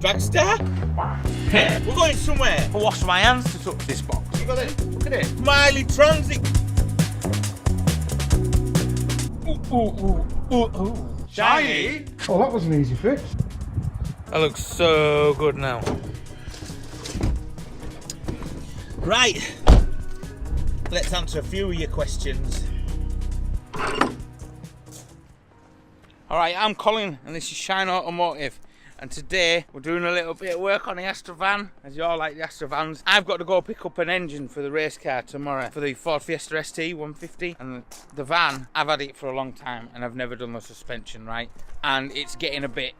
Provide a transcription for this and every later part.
Dragster? Hey, we're going somewhere. I wash my hands to touch this box. Look at it. Look at it. Smiley Transit. Ooh. Shiny. Oh, that was an easy fix. That looks so good now. Right. Let's answer a few of your questions. Alright, I'm Colin and this is Shine Automotive. And today we're doing a little bit of work on the Astra van, as you all like the Astra vans. I've got to go pick up an engine for the race car tomorrow for the Ford Fiesta ST 150. And the van, I've had it for a long time and I've never done the suspension right. And it's getting a bit,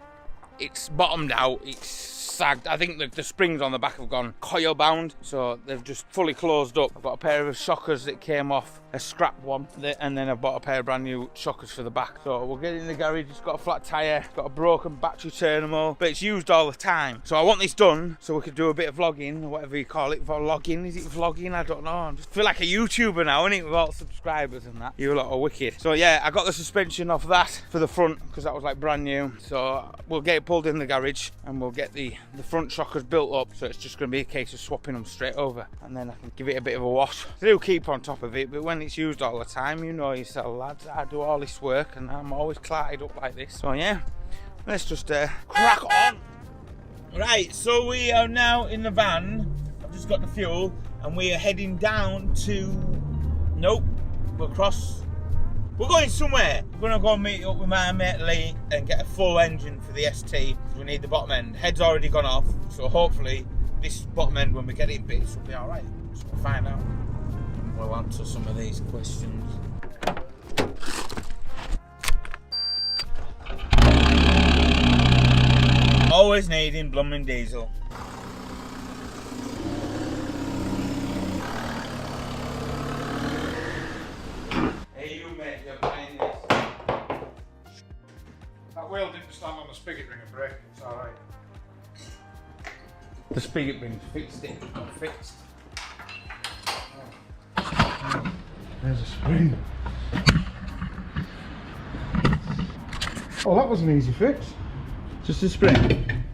it's bottomed out, it's sagged. I think the springs on the back have gone coil bound, so they've just fully closed up. I've got a pair of shockers that came off, a scrap one, and then I've bought a pair of brand new shockers for the back. So we'll get it in the garage. It's got a flat tyre, got a broken battery terminal, but it's used all the time. So I want this done so we could do a bit of vlogging, or whatever you call it. Vlogging, is it vlogging? I don't know. I just feel like a YouTuber now, innit, with all the subscribers and that. You lot are wicked. So yeah, I got the suspension off that for the front because that was like brand new. So we'll get it pulled in the garage and we'll get the front shockers built up, so it's just going to be a case of swapping them straight over, and then I can give it a bit of a wash. I do keep on top of it, but when it's used all the time, you know yourself, lads, I do all this work and I'm always clarted up like this. So yeah, let's just crack on. Right, so we are now in the van. I've just got the fuel and we are heading down to, nope, we're going somewhere. We're going to go and meet up with my mate Lee and get a full engine for the ST. We need the bottom end. Head's already gone off, so hopefully this bottom end, when we get it bits, will be alright. So we'll find out. We'll answer some of these questions. Always needing blooming diesel. That wheel didn't stand on the spigot ring and brake, it's alright. The spigot ring's fixed, it got fixed. There's a spring. Oh, that was an easy fix. Just a spring.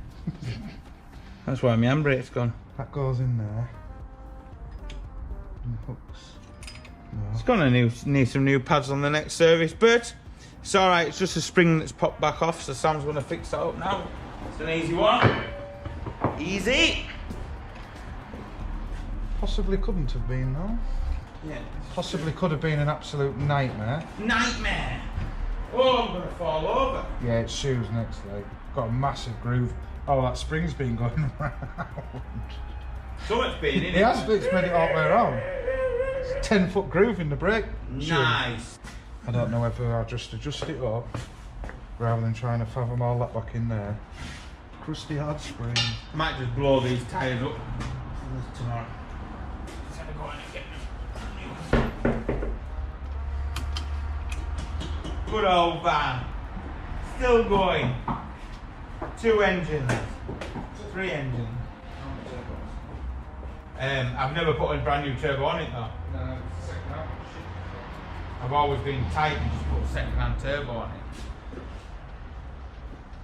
That's why my handbrake's gone. That goes in there. And hooks. No. It's gonna need some new pads on the next service, but it's alright, it's just a spring that's popped back off, so Sam's gonna fix that up now. It's an easy one. Easy. Possibly couldn't have been though. Yeah. Possibly could have been an absolute nightmare. Nightmare. Oh, I'm gonna fall over. Yeah, it's shoes next leg. Got a massive groove. Oh, that spring's been going round. So much been in it. It has been spread it all the way around. It's a 10-foot groove in the brake. Nice. I don't know whether I'll just adjust it up rather than trying to fathom all that back in there. Crusty hard spring. Might just blow these tyres up tomorrow. Good old van. Still going. 2 engines. 3 engines. I've never put a brand new turbo on it though. No, second hand. I've always been tight and just put a second hand turbo on it.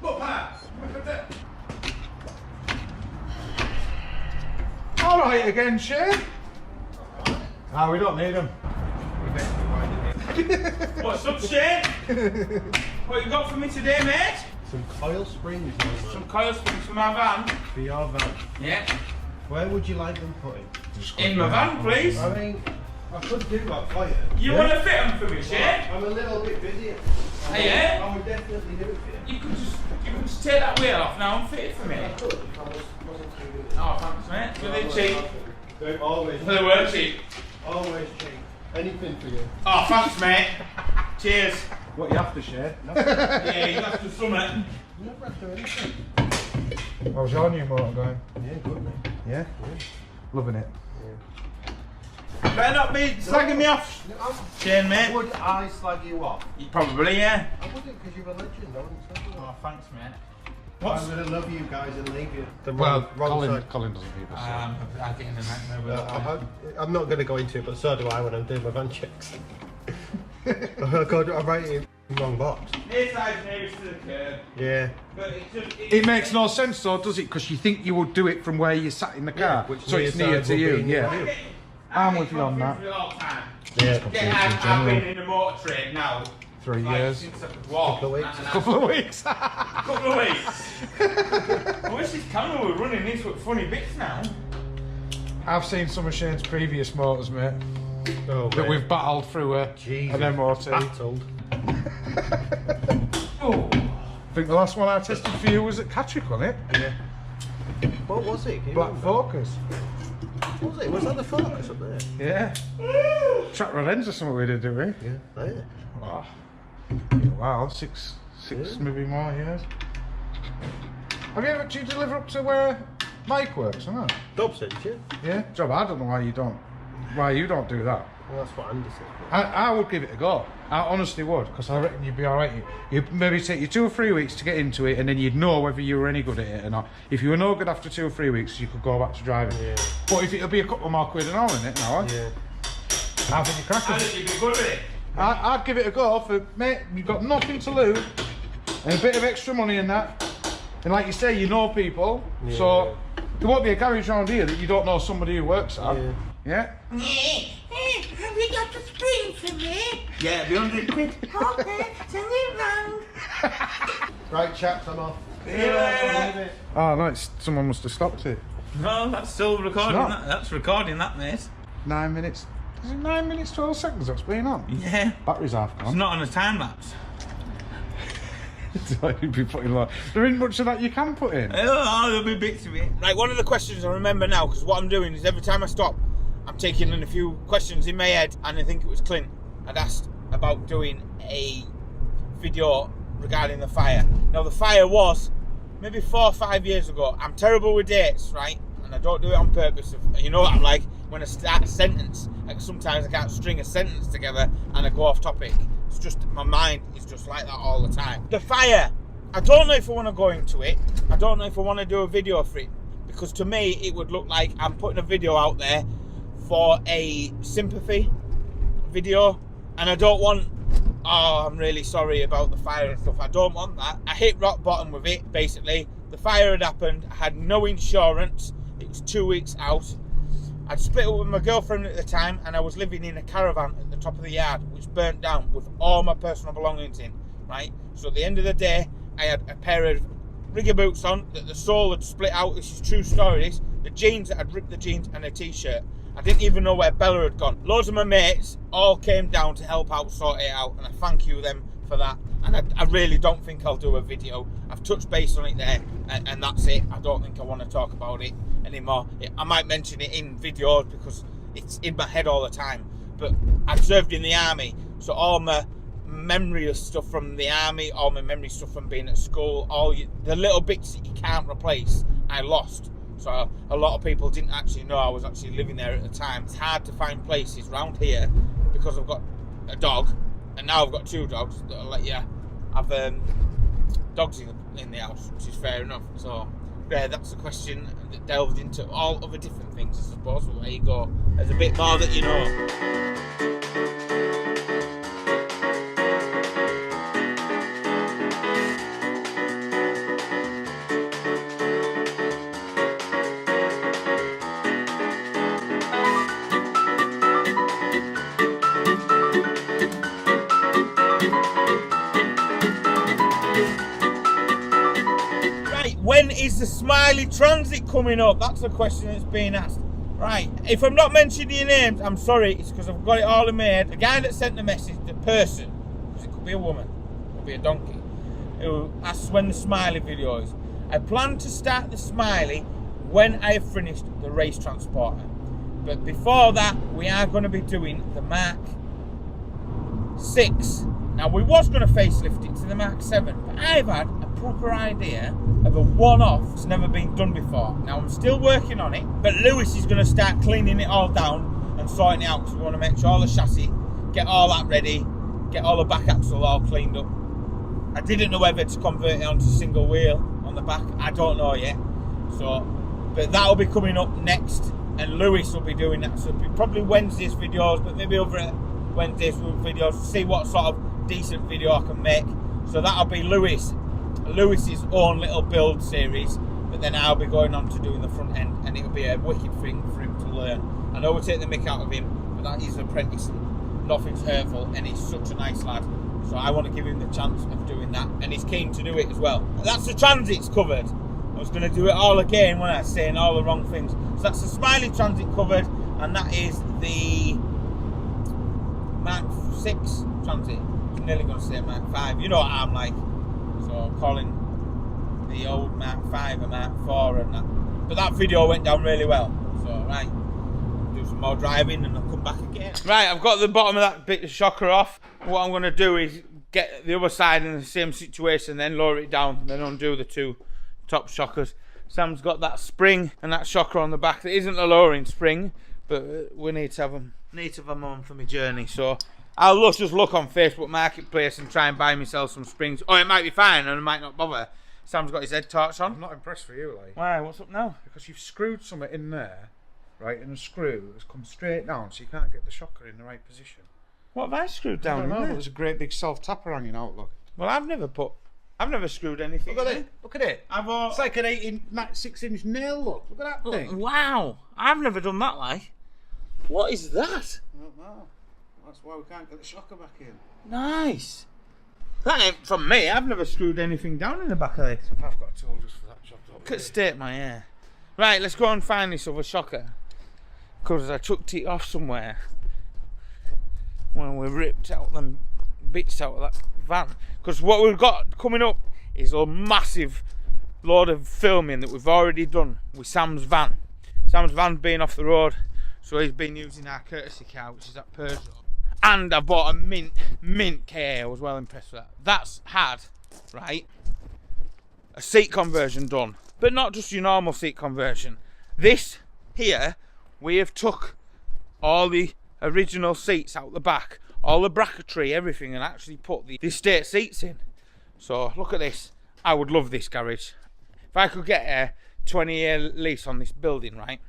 Look, Pat! Look at that! Alright again, Shane. Ah, we don't need them. What's up, Shane? What you got for me today, mate? Some coil springs. Some coil springs for my van. For your van. Yeah. Where would you like them put in? In my van, please. I mean, I could do that for you. You want to fit them for me, Shane? I'm a little bit busy. Yeah? I would definitely do it for you. You could just take that wheel off now and fit it for me. I could if I wasn't too busy. Oh, thanks, mate. Were they cheap? They're always They were cheap. Always cheap. Anything for you. Oh, thanks, mate. Cheers. What you have to share? No. Yeah, you have to summit. You never have to do anything. How's your new motor going? Yeah, good mate. Yeah? Loving it. Better not be slagging me off, Shane, mate. Would I slag you off? Probably, yeah. I wouldn't, because you're a legend. I wouldn't slag you off. Oh, thanks, mate. I'm going to love you guys and leave you. Well, wrong side. Colin doesn't need us. I get in the nightmare with that. I'm not going to go into it, but so do I when I'm doing my van checks. God, I'm writing Wrong box. This side's nearest to the curb, Yeah. but it's just... It makes no sense though, does it? Because you think you would do it from where you sat in the car, which so it's near near side to will you. be near Yeah, you. I'm with you on that. Yeah, I've been in the motor trade now. 3 like, years. Since I could walk. Couple of weeks. Couple of weeks. Couple of weeks. I wish this camera were running these funny bits now. I've seen some of Shane's previous motors, mate, Oh, that we've battled through an MOT. Battled. Oh. I think the last one I tested for you was at Cattrick, wasn't it? Yeah. What was it? Can you Black remember? Focus. What was it? Was that the Focus up there? Yeah. Track rod ends or something we did, didn't we? Yeah. There. Oh. Wow, six Yeah. maybe more years. Have you ever, do you deliver up to where Mike works or not? Dobson, yeah. Yeah? Job, I don't know why you don't do that. Well, that's what Andy said. I would give it a go. I honestly would, because I reckon you'd be alright. You'd maybe take you 2 or 3 weeks to get into it, and then you'd know whether you were any good at it or not. If you were no good after 2 or 3 weeks, you could go back to driving. Yeah. But if it'll be a couple more quid an hour in it now, Yeah. I think you're I cracking. think you'd be good at it. I'd give it a go for, mate, you've got nothing to lose, and a bit of extra money in that. And like you say, you know people, Yeah. so there won't be a garage around here that you don't know somebody who works at. Yeah. Yeah? Have you got the screen for me? Yeah, it'd be 100 quid. Okay, send it round. Right, chaps, I'm off. Yeah. Oh no, someone must have stopped it. No, that's still recording. It's not. That's recording that, mate. 9 minutes. Is it 9 minutes 12 seconds that's been on? Yeah. Battery's half It's gone. not on a time lapse. You'd be putting like, there isn't much of that you can put in. Oh, there'll be bits of it. Right, one of the questions I remember now, because what I'm doing is every time I stop, I'm taking in a few questions in my head, and I think it was Clint. I'd asked about doing a video regarding the fire. Now, the fire was maybe 4 or 5 years ago. I'm terrible with dates, right? And I don't do it on purpose. You know what I'm like? When I start a sentence, like sometimes I can't string a sentence together and I go off topic. It's just, my mind is just like that all the time. The fire. I don't know if I want to go into it. I don't know if I want to do a video for it. Because to me, it would look like I'm putting a video out there for a sympathy video. And I don't want, oh, I'm really sorry about the fire and stuff. I don't want that. I hit rock bottom with it, basically. The fire had happened. I had no insurance. It was 2 weeks out. I'd split up with my girlfriend at the time, and I was living in a caravan at the top of the yard, which burnt down with all my personal belongings in, right? So at the end of the day, I had a pair of rigger boots on that the sole had split out. This is true story, this. The jeans, that I'd ripped the jeans, and a t-shirt. I didn't even know where Bella had gone. Loads of my mates all came down to help out, sort it out, and I thank you them for that. And I really don't think I'll do a video. I've touched base on it there, and that's it. I don't think I want to talk about it anymore. I might mention it in videos because it's in my head all the time. But I served in the army, so all my memory of stuff from the army, all my memory stuff from being at school, the little bits that you can't replace, I lost. So a lot of people didn't actually know I was actually living there at the time. It's hard to find places around here because I've got a dog, and now I've got 2 dogs that'll let you have dogs in the house, which is fair enough. So yeah, that's a question that delved into all other different things, I suppose. But there you go. There's a bit more that you know. When is the Smiley Transit coming up? That's a question that's being asked. Right, if I'm not mentioning your names, I'm sorry. It's because I've got it all in my head. The guy that sent the message, the person, because it could be a woman, it could be a donkey, who asks when the Smiley video is. I plan to start the Smiley when I have finished the race transporter. But before that, we are going to be doing the Mark 6. Now, we was going to facelift it to the Mark 7, but I've had a proper idea of a one-off that's never been done before. Now, I'm still working on it, but Lewis is going to start cleaning it all down and sorting it out, because we want to make sure all the chassis, get all that ready, get all the back axle all cleaned up. I didn't know whether to convert it onto single wheel on the back. I don't know yet. So, but that'll be coming up next, and Lewis will be doing that. So it'll be probably Wednesday's videos, but maybe over at Wednesday's videos to see what sort of decent video I can make. So that'll be Lewis's own little build series, but then I'll be going on to doing the front end, and it'll be a wicked thing for him to learn. I know we'll take the mick out of him, but that is an apprentice, and nothing's hurtful, and he's such a nice lad. So I want to give him the chance of doing that, and he's keen to do it as well. That's the transits covered. I was going to do it all again when I was saying all the wrong things. So that's the Smiley transit covered, and that is the Mark 6 transit. I was nearly going to say Mark 5. You know what I'm like. So I'm calling the old Mark 5 a Mark 4 and that. But that video went down really well. So, right, do some more driving and I'll come back again. Right, I've got the bottom of that bit of shocker off. What I'm going to do is get the other side in the same situation, then lower it down, then undo the two top shockers. Sam's got that spring and that shocker on the back. There isn't a lowering spring, but we need to have them on for my journey. So I'll just look on Facebook Marketplace and try and buy myself some springs. Oh, it might be fine and I might not bother. Sam's got his head torch on. I'm not impressed for you, like. Why? What's up now? Because you've screwed something in there, right, and the screw has come straight down, so you can't get the shocker in the right position. What have I screwed down? I don't know, in but there? there's a great big self-tapper hanging out, look. Well, I've never screwed anything. Look at it, look at it. I've It's like an 6-inch nail, look at that thing. Wow, I've never done that, like. What is that? I don't know. That's why we can't get the shocker back in. Nice. That ain't from me. I've never screwed anything down in the back of this. I've got a tool just for that job. Look at state my hair. Right, let's go and find this other shocker. Because I chucked it off somewhere when we ripped out them bits out of that van. Because what we've got coming up is a massive load of filming that we've already done with Sam's van. Sam's van being off the road, so he's been using our courtesy car, which is that Peugeot. And I bought a mint KA. I was well impressed with that. That's had, right, a seat conversion done, but not just your normal seat conversion. This here, we have took all the original seats out the back, all the bracketry, everything, and actually put the estate seats in. So look at this. I would love this garage. If I could get a 20-year lease on this building, right,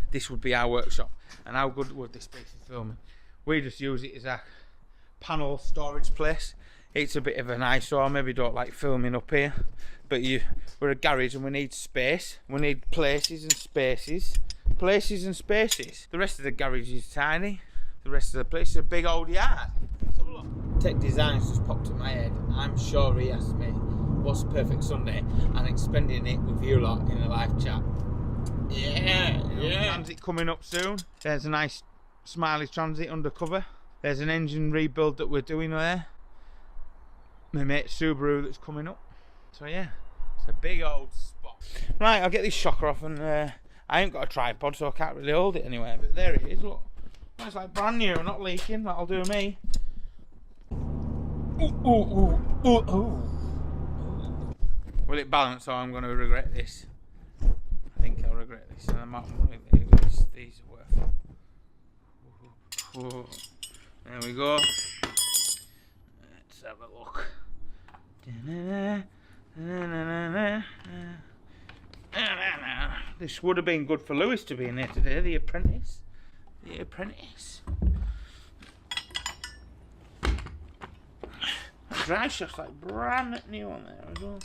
this would be our workshop. And how good would this be for filming? We just use it as a panel storage place. It's a bit of an eyesore. Maybe don't like filming up here, but we're a garage and we need space. We need places and spaces. Places and spaces. The rest of the garage is tiny. The rest of the place is a big old yard. Let's have a look. Tech Designs just popped in my head. I'm sure he asked me what's the perfect Sunday, and it's spending it with you lot in a live chat. Yeah. Transit coming up soon. There's a nice Smiley transit undercover. There's an engine rebuild that we're doing there. My mate Subaru that's coming up. So yeah, it's a big old spot. Right, I'll get this shocker off, and I ain't got a tripod, so I can't really hold it anywhere. But there it is. Look, it's like brand new, not leaking. That'll do me. Ooh. Will it balance, or I'm going to regret this? I think I'll regret this, and I'm not money these are worth. Ooh. There we go. Let's have a look. This would have been good for Lewis to be in here today, the apprentice. The apprentice. That drive shaft's like brand new on there as well.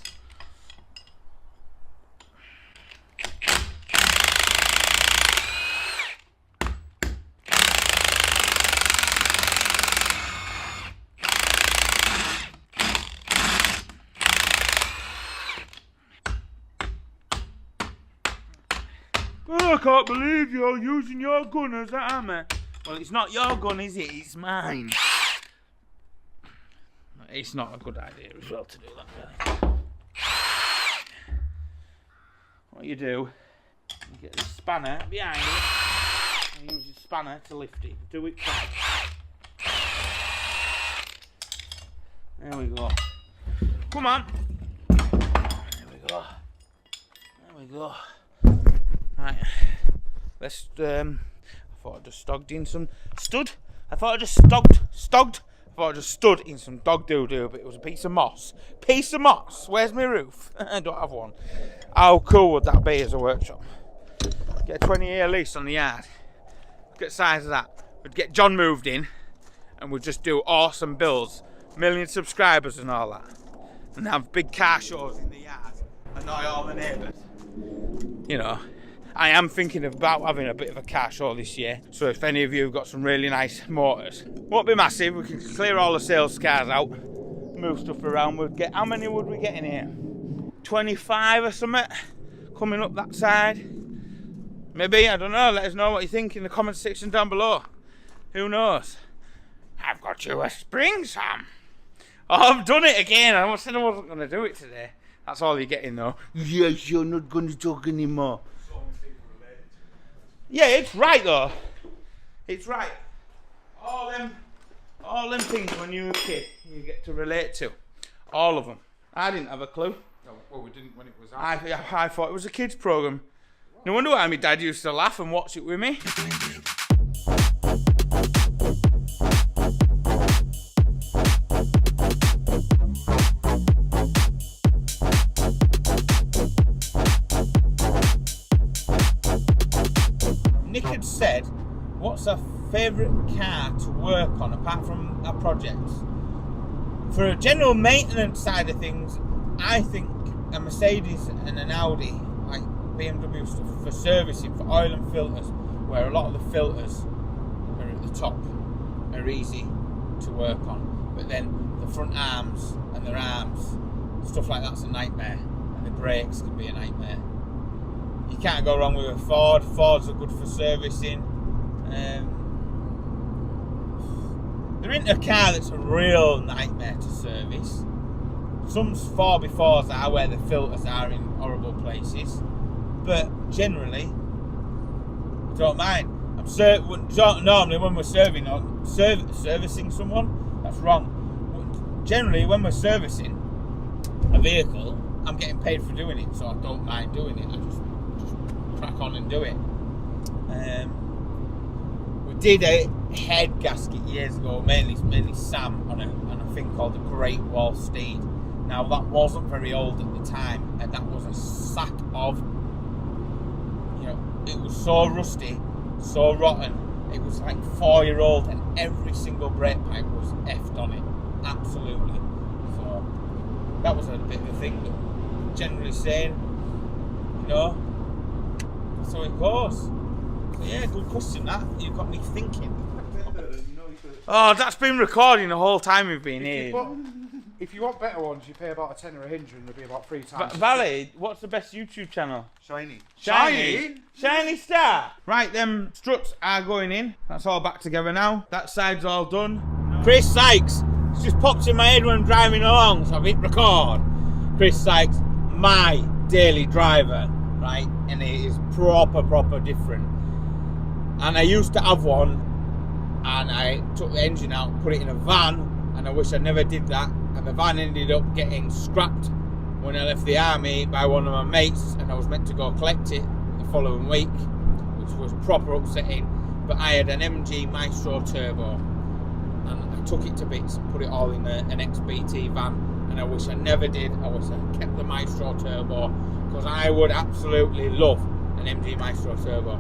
Oh, I can't believe you're using your gun as a hammer. Well, it's not your gun, is it? It's mine. It's not a good idea as well to do that, really. What you do, you get the spanner behind it, and use the spanner to lift it. Do it quick. There we go. Come on. There we go. There we go. Right, let's, I thought I just stogged in some stud. I thought I just stood in some dog doo-doo, but it was a piece of moss. Piece of moss? Where's my roof? I don't have one. How cool would that be as a workshop? Get a 20-year lease on the yard. Look at the size of that. We'd get John moved in, and we'll just do awesome builds, million subscribers and all that, and have big car shows in the yard, annoy all the neighbours. You know, I am thinking about having a bit of a car show this year, so if any of you have got some really nice motors, won't be massive, we can clear all the sales cars out, move stuff around. We'll get, how many would we get in here? 25 or something coming up that side. Maybe, I don't know, let us know what you think in the comment section down below. Who knows? I've got you a spring, Sam. Oh, I've done it again. I said I wasn't going to do it today. That's all you're getting though. Yes, you're not going to talk anymore. Yeah, it's right though. It's right. All them things when you were a kid, you get to relate to. All of them. I didn't have a clue. No, well, we didn't when it was out. I thought it was a kids program. No wonder why my dad used to laugh and watch it with me. Nick had said, what's her favourite car to work on apart from our projects? For a general maintenance side of things, I think a Mercedes and an Audi, like BMW stuff, for servicing, for oil and filters, where a lot of the filters are at the top, are easy to work on. But then the front arms and their arms, stuff like that's a nightmare. And the brakes can be a nightmare. You can't go wrong with a Ford. Fords are good for servicing. There isn't a car that's a real nightmare to service. Some 4x4s are where the filters are in horrible places, but generally, I don't mind. Normally when we're servicing someone, that's wrong. Generally, when we're servicing a vehicle, I'm getting paid for doing it, so I don't mind doing it. I just crack on and do it. We did a head gasket years ago, mainly Sam, on a thing called the Great Wall Steed. Now that wasn't very old at the time, and that was a sack of, you know, it was so rusty, so rotten. It was like 4-year-old, and every single brake pipe was effed on it, absolutely. So that was a bit of a thing, but generally saying, you know, that's how it goes. So yeah, good question that. You've got me thinking. Oh, that's been recording the whole time we've been here. If you want better ones, you pay about a tenner a hinge and they'll be about 3 times. Valley, what's the best YouTube channel? Shiny. Shiny Star. Right, them struts are going in. That's all back together now. That side's all done. Chris Sykes. It's just popped in my head when I'm driving along, so I've hit record. Chris Sykes, my daily driver, right? And it is proper different. And I used to have one, and I took the engine out, put it in a van, and I wish I never did that. And the van ended up getting scrapped when I left the army by one of my mates, and I was meant to go collect it the following week, which was proper upsetting. But I had an MG Maestro Turbo, and I took it to bits and put it all in an XBT van, and I wish I never did. I wish I kept the Maestro Turbo, because I would absolutely love an MG Maestro Turbo.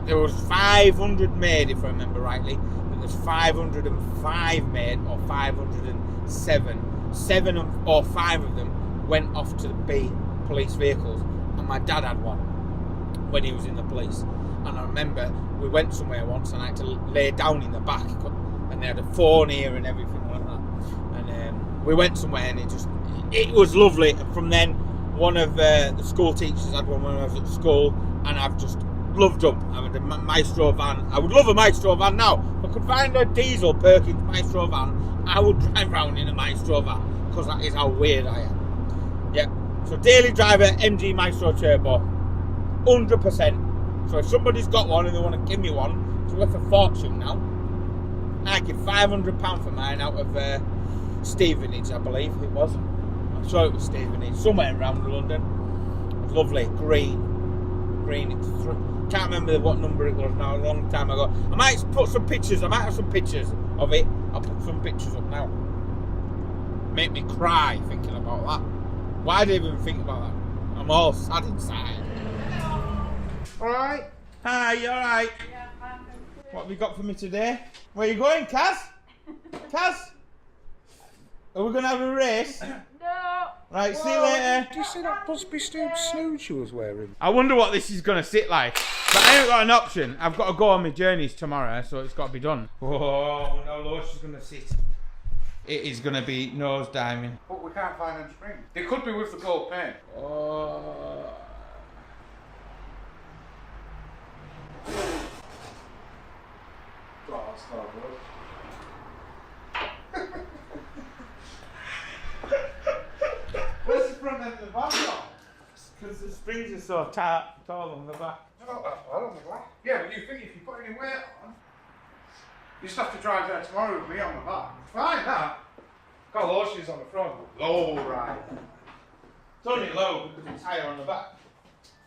There was 500 made, if I remember rightly, but there's 505 made, or 507. 7 or 5 of them went off to be police vehicles, and my dad had one when he was in the police. And I remember we went somewhere once, and I had to lay down in the back, and they had a phone here and everything like that. And we went somewhere, and it was lovely. And from then, one of the school teachers had one when I was at school, and I've just loved them. I had a Maestro van. I would love a Maestro van now. If I could find a diesel Perkins Maestro van, I would drive around in a Maestro van, because that is how weird I am. Yeah. So daily driver MG Maestro Turbo, 100%. So if somebody's got one and they want to give me one, it's worth a fortune now. I give £500 for mine out of Stevenage, I believe it was. I'm sure it was Stevenage, somewhere around London. It was lovely, green. Can't remember what number it was now, a long time ago. I might put some pictures, I might have some pictures of it. I'll put some pictures up now. Make me cry thinking about that. Why did I even think about that? I'm all sad inside. Alright? Hi, you alright? Yeah, What have you got for me today? Where you going, Kaz? Kaz? Are we going to have a race? No. Right, see you later. Do you see that Busby snooze she was wearing? I wonder what this is going to sit like. But I ain't got an option. I've got to go on my journeys tomorrow, so it's got to be done. Oh, how low she's going to sit. It is going to be nose diving. But we can't find them springs. They could be with the gold paint. Oh. Oh, that's not good. Where's the front end of the van gone? Because the springs are so tall on the back. Not that far on the back. Yeah, but you think if you put any weight on, you just have to drive there tomorrow with me on the back. Fine, that. Got low shoes on the front. Low, right. It's only low because it's higher on the back.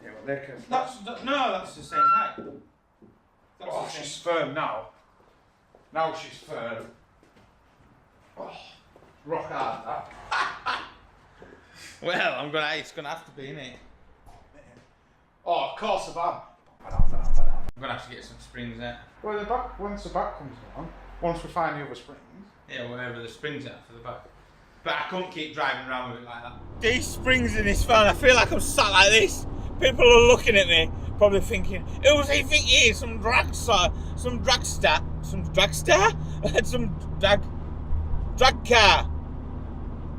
Yeah, but they can. That's the same height. That's Oh, the same. she's firm now. Now she's firm. Oh, rock hard that. Well, it's gonna have to be, innit? Oh, of course the van. I'm gonna have to get some springs there. Well, the back, once the back comes down, once we find the other springs. Yeah, wherever the springs are for the back. But I couldn't keep driving around with it like that. These springs in this van, I feel like I'm sat like this. People are looking at me, probably thinking, who does he think he is? Some dragster? Some drag car?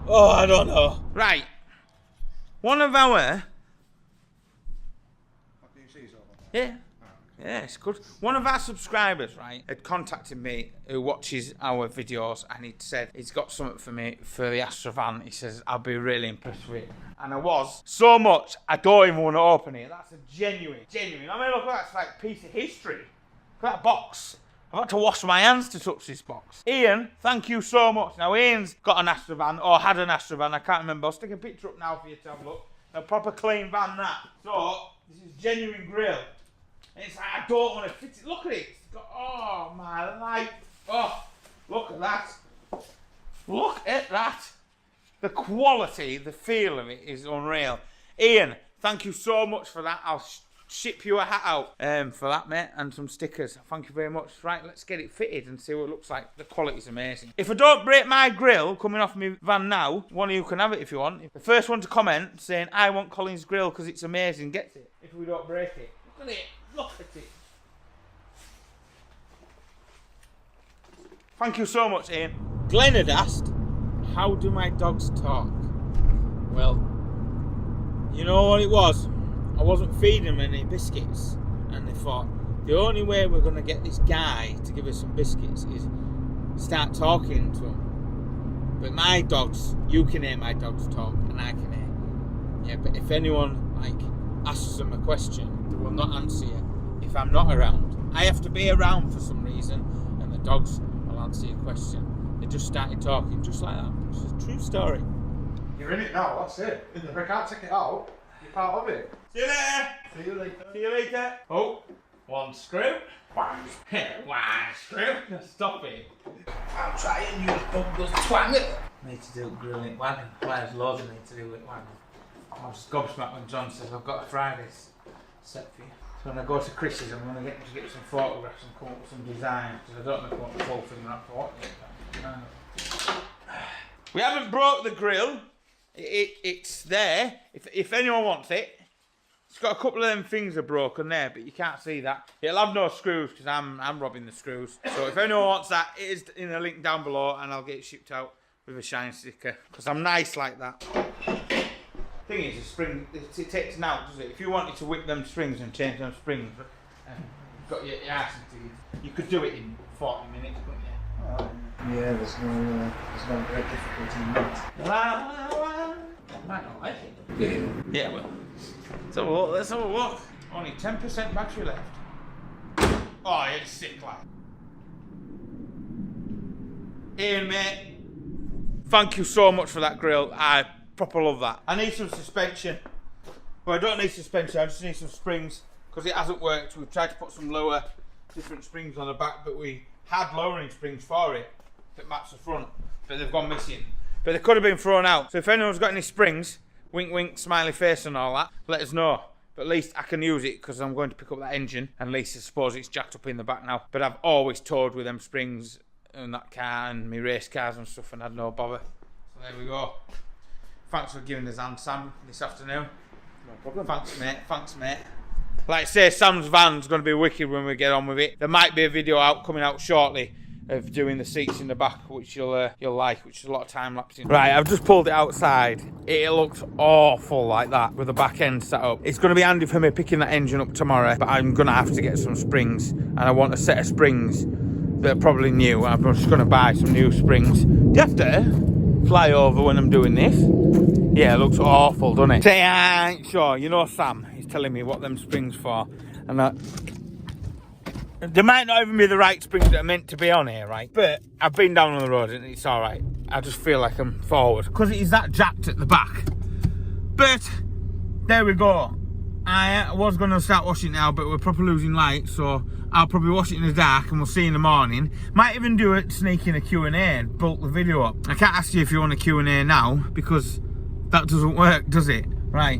Oh, I don't know. Right. One of our... What do you see, Yeah. Yeah, it's good. One of our subscribers, right, had contacted me who watches our videos and he'd said he's got something for me for the Astra van. He says, I'll be really impressed with it. And I was. So much, I don't even want to open it. That's a genuine. I mean, look, that's like a piece of history. Look at that box. I've had to wash my hands to touch this box. Ian, thank you so much. Now, Ian's got an Astra van, or had an Astra van, I can't remember. I'll stick a picture up now for you to have a look. A proper clean van, that. So, this is genuine grill. And it's like, I don't want to fit it. Look at it. It's got, oh, my life. Oh, look at that. Look at that. The quality, the feel of it is unreal. Ian, thank you so much for that. I'll ship you a hat out for that, mate, and some stickers. Thank you very much. Right, let's get it fitted and see what it looks like. The quality's amazing. If I don't break my grill coming off my van now, one of you can have it if you want. The first one to comment saying, I want Colin's grill because it's amazing, gets it. If we don't break it. Look at it. Look at it. Thank you so much, Ian. Glenn had asked, how do my dogs talk? Well, you know what it was? I wasn't feeding them any biscuits. And they thought, the only way we're going to get this guy to give us some biscuits is start talking to him. But my dogs, you can hear my dogs talk, and I can hear. Yeah, but if anyone, asks them a question, they will not answer you if I'm not around. I have to be around for some reason, and the dogs will answer your question. They just started talking just like that. It's a true story. You're in it now, that's it. If I can't take it out, you're part of it. See you later. See you later. See you later. Oh, one screw. One screw. Stop it. I'm trying to use Bungle's twang it. Need to do grilling wagon. There's loads I need to do with wagon. I was gobsmacked when John says I've got a Fridays set for you. So when I go to Chris's, I'm going to get some photographs and come up with some designs because I don't know what the whole thing up for what. We haven't broke the grill. It's there. If anyone wants it, it's got a couple of them things are broken there, but you can't see that. It'll have no screws because I'm robbing the screws. So if anyone wants that, it is in a link down below, and I'll get it shipped out with a shine sticker because I'm nice like that. Thing is, the spring it takes an out, does it? If you wanted to whip them springs and change them springs, and you've got your ass into it, you could do it in 40 minutes, couldn't you? Yeah, there's no great difficulty in that. Might not like it. Yeah, well. Let's have a look. Only 10% battery left. Oh, it's sick, like. Ian, mate. Thank you so much for that grill. I proper love that. I need some suspension. Well, I don't need suspension, I just need some springs because it hasn't worked. We've tried to put some lower, different springs on the back, but we had lowering springs for it that match the front, but they've gone missing. But they could have been thrown out. So if anyone's got any springs, wink wink, smiley face and all that, let us know. But at least I can use it because I'm going to pick up that engine, and at least I suppose it's jacked up in the back now. But I've always towed with them springs and that car and my race cars and stuff, and had no bother. So there we go. Thanks for giving us hand, Sam, this afternoon. No problem. Thanks, mate. Thanks, mate. Like I say, Sam's van's going to be wicked when we get on with it. There might be a video coming out shortly of doing the seats in the back, which you'll like, which is a lot of time lapsing. Right, I've just pulled it outside. It looks awful like that with the back end set up. It's going to be handy for me picking that engine up tomorrow, but I'm going to have to get some springs, and I want a set of springs that are probably new. I'm just going to buy some new springs. Do you have to fly over when I'm doing this? Yeah, it looks awful, doesn't it? Say I ain't sure. You know Sam, he's telling me what them springs for, and that they might not even be the right springs that are meant to be on here, right? But I've been down on the road and it's all right. I just feel like I'm forward because it is that jacked at the back. But there we go. I was going to start washing now, but we're probably losing light, so I'll probably wash it in the dark and we'll see in the morning. Might even do it, sneak in a Q&A and bulk the video up. I can't ask you if you want a Q&A now because that doesn't work, does it? Right.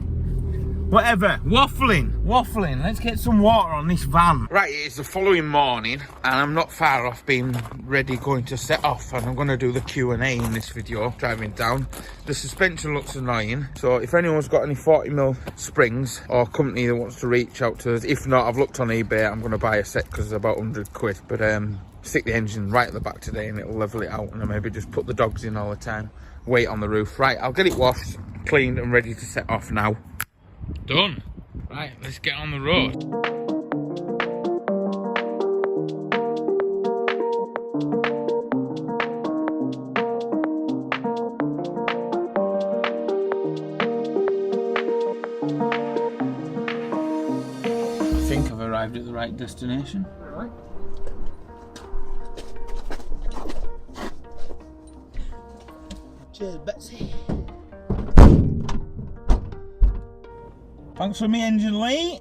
Whatever. Waffling. Let's get some water on this van. Right, it's the following morning and I'm not far off being ready, going to set off, and I'm going to do the Q&A in this video, driving down. The suspension looks annoying, so if anyone's got any 40mm springs or company that wants to reach out to us, if not, I've looked on eBay, I'm going to buy a set because it's about 100 quid. But stick the engine right at the back today and it'll level it out, and I'll maybe just put the dogs in all the time. Weight on the roof. Right, I'll get it washed, cleaned and ready to set off now. Done. Right, let's get on the road. I think I've arrived at the right destination. Right. Cheers, Betsy. Thanks for me engine, Lee.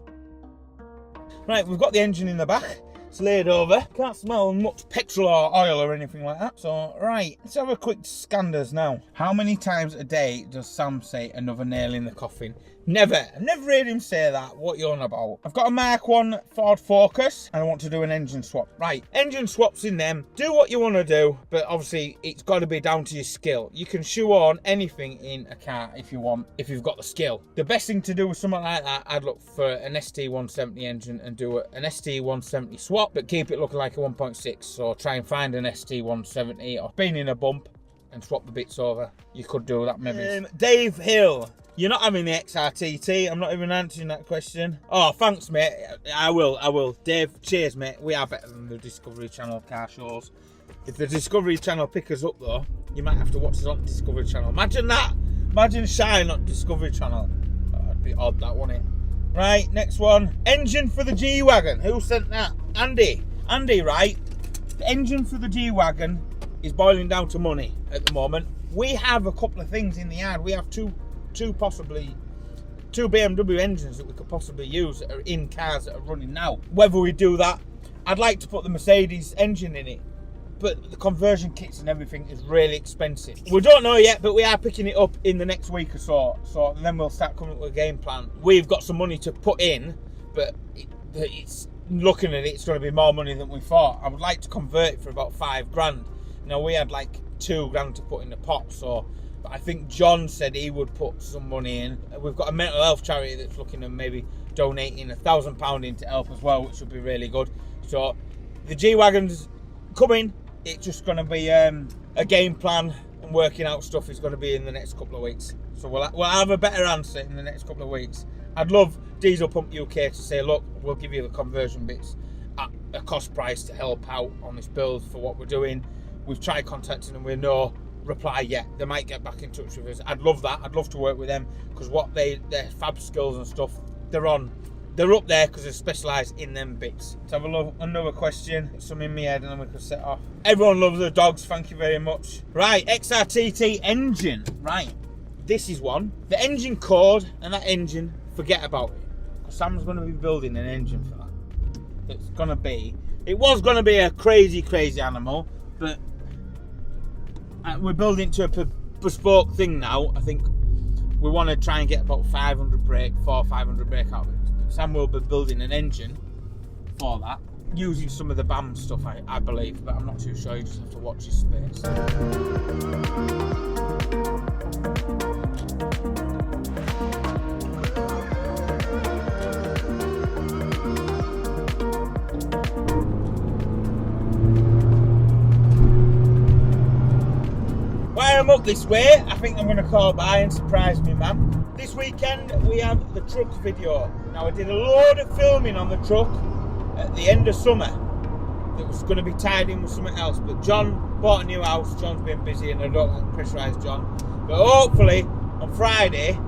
Right, we've got the engine in the back. It's laid over. Can't smell much petrol or oil or anything like that. So, right, let's have a quick scanders now. How many times a day does Sam say another nail in the coffin? Never. I've never heard him say that. What you on about? I've got a Mark 1 Ford Focus and I want to do an engine swap. Right, engine swaps in them. Do what you want to do, but obviously it's got to be down to your skill. You can shoe on anything in a car if you want, if you've got the skill. The best thing to do with something like that, I'd look for an ST170 engine and do an ST170 swap, but keep it looking like a 1.6. So try and find an ST170 or been in a bump and swap the bits over. You could do that maybe. Dave Hill. You're not having the XRTT. I'm not even answering that question. Oh, thanks, mate. I will. Dave, cheers, mate. We are better than the Discovery Channel car shows. If the Discovery Channel pick us up, though, you might have to watch us on the Discovery Channel. Imagine that. Imagine Shine on Discovery Channel. That'd be odd, that, wouldn't it? Right, next one. Engine for the G-Wagon. Who sent that? Andy. Andy, right? The engine for the G-Wagon is boiling down to money at the moment. We have a couple of things in the yard. We have two BMW engines that we could possibly use that are in cars that are running now. Whether we do that, I'd like to put the Mercedes engine in it, but the conversion kits and everything is really expensive. We don't know yet, but we are picking it up in the next week or so, so then we'll start coming up with a game plan. We've got some money to put in, but it's looking at it, it's going to be more money than we thought. I would like to convert it for about $5,000. Now we had like $2,000 to put in the pot, so but I think John said he would put some money in. We've got a mental health charity that's looking at maybe donating £1,000 in to help as well, which would be really good. So the G-Wagon's coming. It's just going to be a game plan, and working out stuff is going to be in the next couple of weeks. So we'll have a better answer in the next couple of weeks. I'd love Diesel Pump UK to say, look, we'll give you the conversion bits at a cost price to help out on this build for what we're doing. We've tried contacting them with no reply yet. They might get back in touch with us. I'd love that. I'd love to work with them because what their fab skills and stuff, they're up there because they're specialised in them bits. Let's have another question. Put some in my head and then we can set off. Everyone loves the dogs. Thank you very much. Right, XRTT engine. Right, this is one. The engine code and that engine, forget about it. Because Sam's going to be building an engine for that. It was going to be a crazy animal, but we're building it to a bespoke thing now. I think we want to try and get about 500 brake, 500 brake out of it. Sam will be building an engine for that, using some of the BAM stuff, I believe, but I'm not too sure. You just have to watch his space. While I'm up this way, I think I'm going to call by and surprise me man. This weekend we have the truck video. Now I did a load of filming on the truck at the end of summer that was going to be tied in with something else, but John bought a new house. John's been busy and I don't want to pressurise John, but hopefully on Friday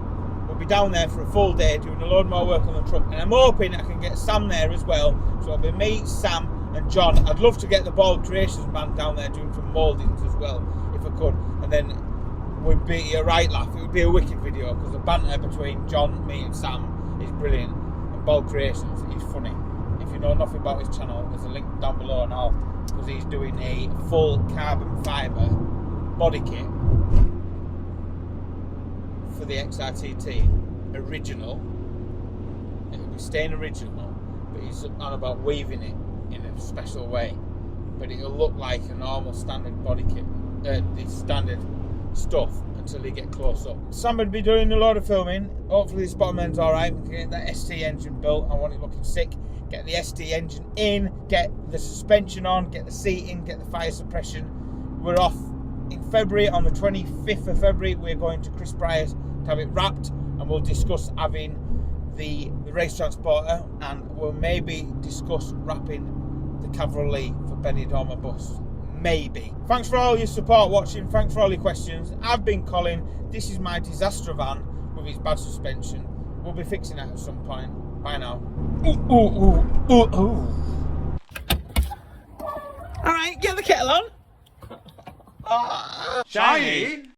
we'll be down there for a full day doing a load more work on the truck, and I'm hoping I can get Sam there as well, so it'll be me, Sam and John. I'd love to get the Bald Creations man down there doing some mouldings as well if I could, and then would be a right laugh. It would be a wicked video because the banter between John, me and Sam is brilliant, and Bald Creations, he's funny. If you know nothing about his channel, there's a link down below now, because he's doing a full carbon fibre body kit for the XRTT original. It'll be staying original, but he's on about weaving it in a special way, but it'll look like a normal standard body kit, the standard stuff, until they get close up. Sam would be doing a lot of filming. Hopefully the Spotman's alright. We can get that ST engine built. I want it looking sick. Get the ST engine in, get the suspension on, get the seating, get the fire suppression. We're off in February. On the 25th of February we're going to Chris Bryer's to have it wrapped, and we'll discuss having the race transporter, and we'll maybe discuss wrapping the cavalry for Benidorm bus. Maybe. Thanks for all your support watching. Thanks for all your questions. I've been Colin. This is my disaster van with its bad suspension. We'll be fixing that at some point. Bye now. Ooh, ooh, ooh, ooh, ooh. Alright, get the kettle on. Shiny.